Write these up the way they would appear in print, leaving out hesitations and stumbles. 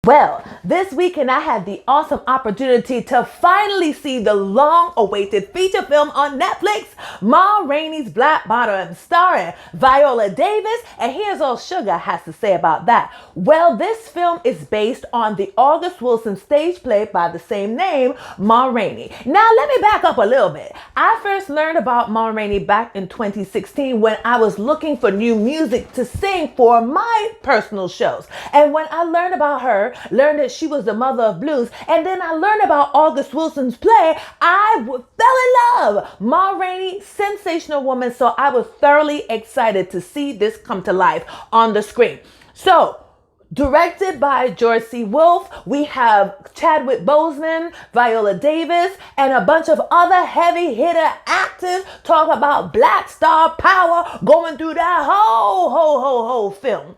Well, this weekend I had the awesome opportunity to finally see the long-awaited feature film on Netflix, Ma Rainey's Black Bottom, starring Viola Davis, and here's all Sugar has to say about that. Well, this film is based on the August Wilson stage play by the same name, Ma Rainey. Now, let me back up a little bit. I first learned about Ma Rainey back in 2016 when I was looking for new music to sing for my personal shows. And when I learned about her, learned that she was the mother of blues, and then I learned about August Wilson's play, I fell in love. Ma Rainey, sensational woman, so I was thoroughly excited to see this come to life on the screen. So, directed by George C. Wolfe, we have Chadwick Boseman, Viola Davis, and a bunch of other heavy hitter actors talk about black star power going through that whole film.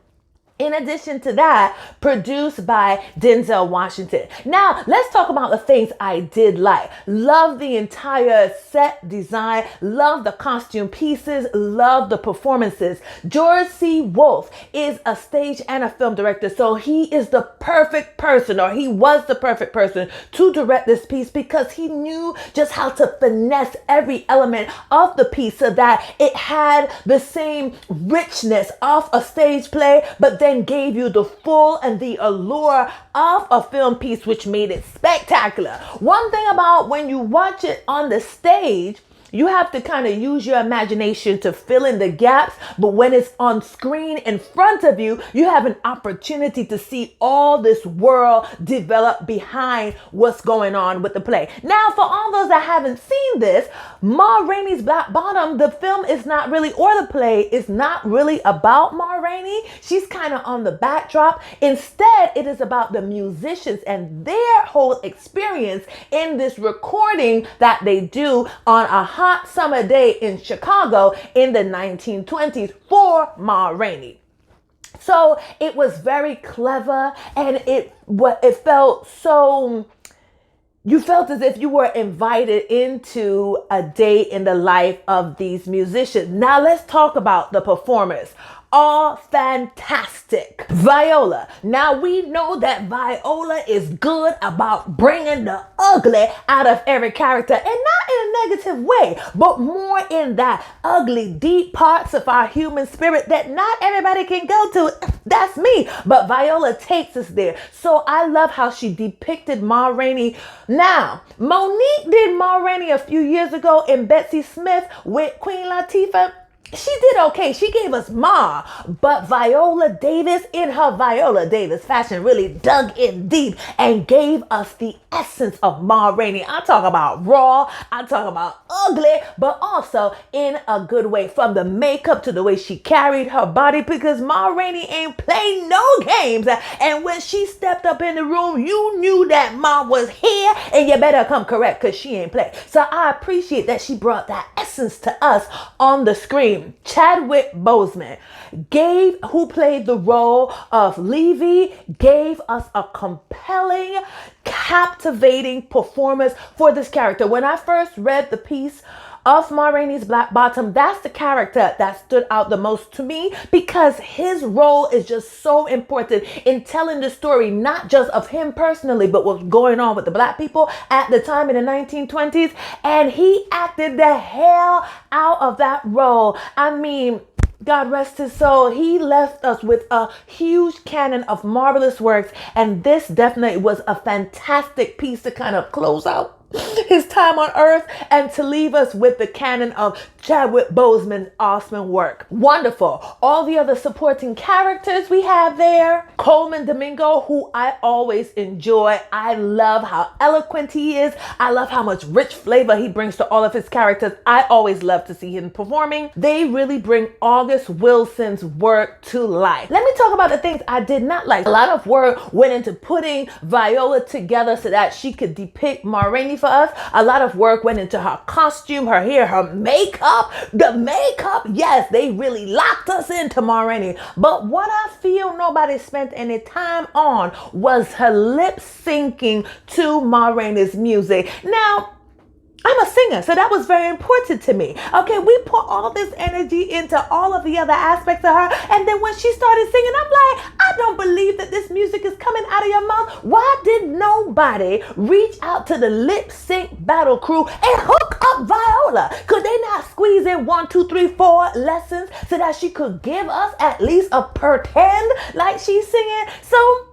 In addition to that, produced by Denzel Washington. Now, let's talk about the things I did like. Love the entire set design, love the costume pieces, love the performances. George C. Wolfe is a stage and a film director, so he is the perfect person, or he was the perfect person to direct this piece because he knew just how to finesse every element of the piece so that it had the same richness of a stage play, but then gave you the full and the allure of a film piece, which made it spectacular. One thing about when you watch it on the stage, you have to kind of use your imagination to fill in the gaps, but when it's on screen in front of you, you have an opportunity to see all this world develop behind what's going on with the play. Now, for all those that haven't seen this, Ma Rainey's Black Bottom, the film is not really, or the play is not really about Ma Rainey. She's kind of on the backdrop. Instead, it is about the musicians and their whole experience in this recording that they do on a hot summer day in Chicago in the 1920s for Ma Rainey. So it was very clever, and it felt so, you felt as if you were invited into a day in the life of these musicians. Now let's talk about the performers. All fantastic. Viola. Now we know that Viola is good about bringing the ugly out of every character, and not in a negative way, but more in that ugly, deep parts of our human spirit that not everybody can go to. That's me. But Viola takes us there. So I love how she depicted Ma Rainey. Now, Monique did Ma Rainey a few years ago in Betsy Smith with Queen Latifah. She did okay. She gave us Ma, but Viola Davis, in her Viola Davis fashion, really dug in deep and gave us the essence of Ma Rainey. I talk about raw, I talk about ugly, but also in a good way, from the makeup to the way she carried her body, because Ma Rainey ain't playing no games. And when she stepped up in the room, you knew that Ma was here, and you better come correct because she ain't play. So I appreciate that she brought that essence to us on the screen. Chadwick Boseman, who played the role of Levy, gave us a compelling, captivating performance for this character. When I first read the piece of Ma Rainey's Black Bottom, that's the character that stood out the most to me, because his role is just so important in telling the story, not just of him personally, but what's going on with the black people at the time in the 1920s. And he acted the hell out of that role. I mean, God rest his soul, he left us with a huge canon of marvelous works, and this definitely was a fantastic piece to kind of close out his time on earth and to leave us with the canon of Chadwick Boseman's awesome work. Wonderful. All the other supporting characters we have there. Coleman Domingo, who I always enjoy. I love how eloquent he is. I love how much rich flavor he brings to all of his characters. I always love to see him performing. They really bring August Wilson's work to life. Let me talk about the things I did not like. A lot of work went into putting Viola together so that she could depict Ma Rainey for us. A lot of work went into her costume, her hair, her makeup. The makeup, yes, they really locked us into Ma Rainey. But what I feel nobody spent any time on was her lip syncing to Ma Rainey's music. Now, I'm a singer, so that was very important to me. Okay, we put all this energy into all of the other aspects of her, and then when she started singing, I'm like, I don't believe that this music is coming out of your mouth. somebody reach out to the lip sync battle crew and hook up Viola? Could they not squeeze in 1, 2, 3, 4 lessons so that she could give us at least a pretend like she's singing? So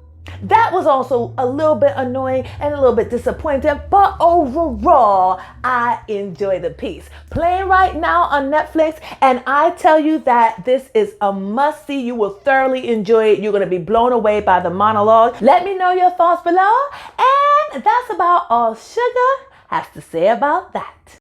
that was also a little bit annoying and a little bit disappointing, but overall, I enjoy the piece. Playing right now on Netflix, and I tell you that this is a must-see. You will thoroughly enjoy it. You're going to be blown away by the monologue. Let me know your thoughts below, and that's about all Sugar has to say about that.